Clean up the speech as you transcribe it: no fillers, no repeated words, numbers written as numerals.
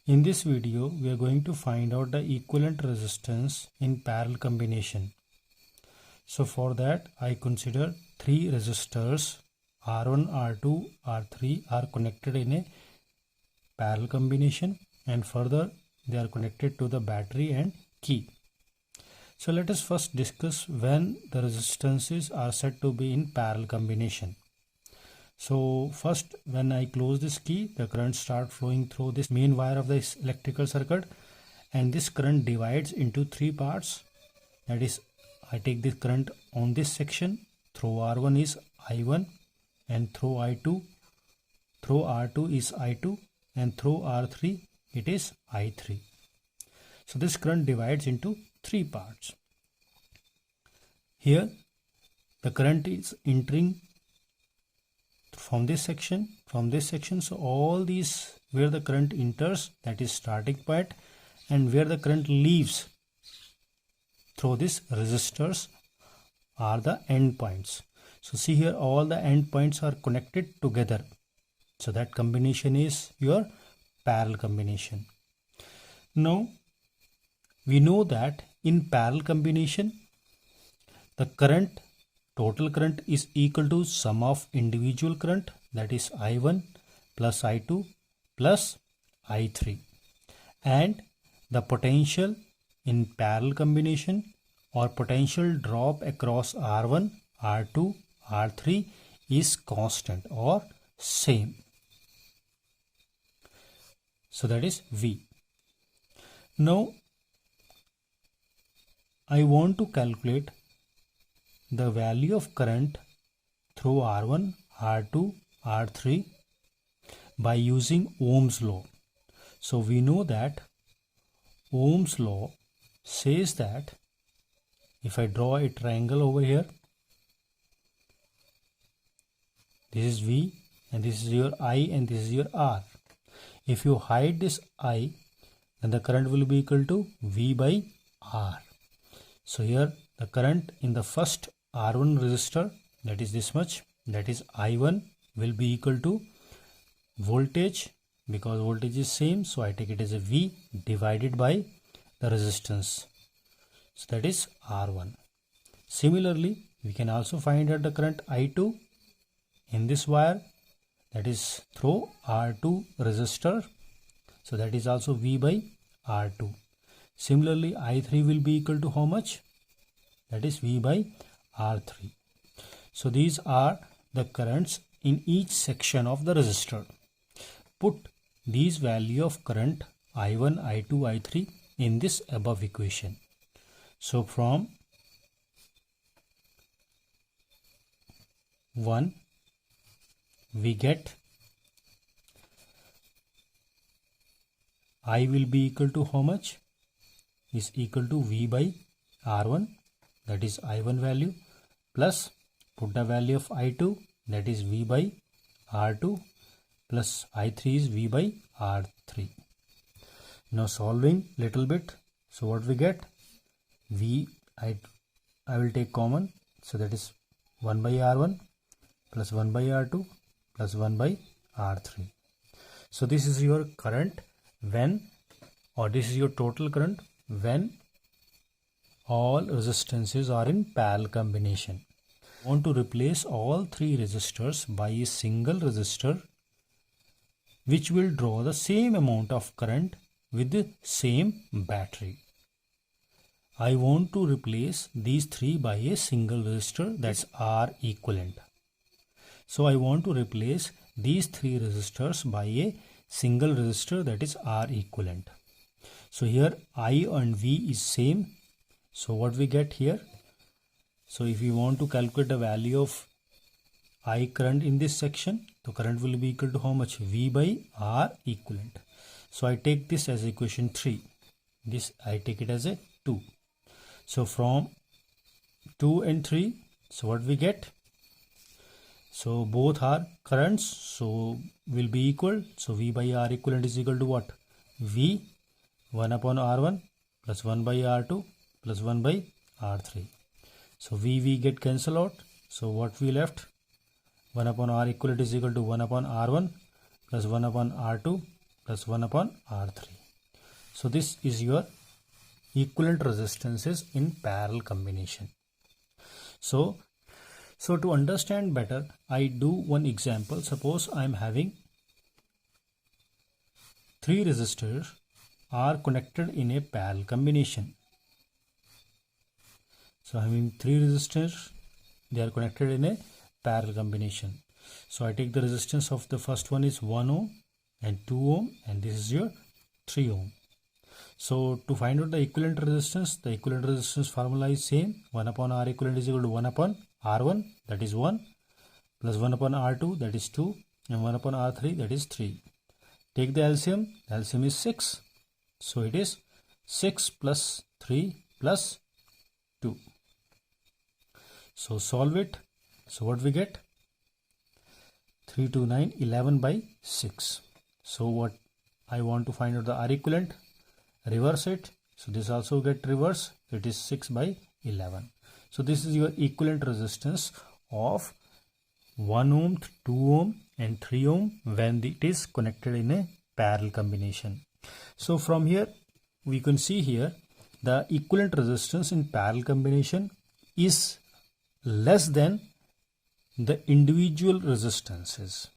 In this video, we are going to find out the equivalent resistance in parallel combination. So for that, I consider three resistors R1, R2, R3 are connected in a parallel combination, and further they are connected to the battery and key. So let us first discuss when the resistances are said to be in parallel combination. So first, when I close this key, the current starts flowing through this main wire of this electrical circuit, and this current divides into three parts. That is, I take this current on this section. Through R1 is I1, and through I2, through R2 is I2, and through R3 it is I3. So this current divides into three parts. Here the current is entering from this section, so all these where the current enters, that is starting point, and where the current leaves through these resistors are the end points. So see here, all the end points are connected together, so that combination is your parallel combination. Now we know that in parallel combination the current, total current, is equal to sum of individual current, that is I1 plus I2 plus I3, and the potential in parallel combination or potential drop across R1, R2, R3 is constant or same. So that is V. Now I want to calculate the value of current through R1, R2, R3 by using Ohm's law. So we know that Ohm's law says that if I draw a triangle over here, this is V and this is your I and this is your R. If you hide this I, then the current will be equal to V by R. So here the current in the first R1 resistor, that is this much, that is I1, will be equal to voltage, because voltage is same, so I take it as a V divided by the resistance, so that is R1. Similarly, we can also find out the current I2 in this wire, that is through R2 resistor, so that is also V by R2. Similarly, I3 will be equal to how much? That is V by R3. So these are the currents in each section of the resistor. Put these value of current I1, I2, I3 in this above equation. So from 1 we get I will be equal to how much? Is equal to V by R1, that is I1 value, plus put the value of I2, that is V by R2, plus I3 is V by R3. Now solving little bit, so what we get? V, I will take common, so that is 1 by R1 plus 1 by R2 plus 1 by R3. So this is your current when, or this is your total current when all resistances are in parallel combination. I want to replace all three resistors by a single resistor which will draw the same amount of current with the same battery. I want to replace these three by a single resistor, that's R equivalent. So I want to replace these three resistors by a single resistor, that is R equivalent. So here I and V is same. So what we get here? So if you want to calculate the value of I current in this section, the current will be equal to how much? V by R equivalent. So I take this as equation 3. This I take it as a 2. So from 2 and 3, so what we get? So both are currents, so will be equal. So V by R equivalent is equal to what? V 1 upon R1 plus 1 by R2 plus 1 by R3. So V get cancel out. So what we left? 1 upon R equivalent is equal to 1 upon R1 plus 1 upon R2 plus 1 upon R3. So this is your equivalent resistances in parallel combination. So to understand better, I do one example. Suppose I am having 3 resistors are connected in a parallel combination. So having 3 resistors, they are connected in a parallel combination. So I take the resistance of the first one is 1 ohm and 2 ohm, and this is your 3 ohm. So to find out the equivalent resistance formula is same. 1 upon R equivalent is equal to 1 upon R1, that is 1, plus 1 upon R2, that is 2, and 1 upon R3, that is 3. Take the LCM is 6. So it is 6 plus 3 plus 2. So solve it. So what we get? 329, 11 by 6. So what I want to find out the R equivalent, reverse it. So this also get reverse. It is 6 by 11. So this is your equivalent resistance of 1 ohm, 2 ohm and 3 ohm when it is connected in a parallel combination. So from here we can see here the equivalent resistance in parallel combination is less than the individual resistances.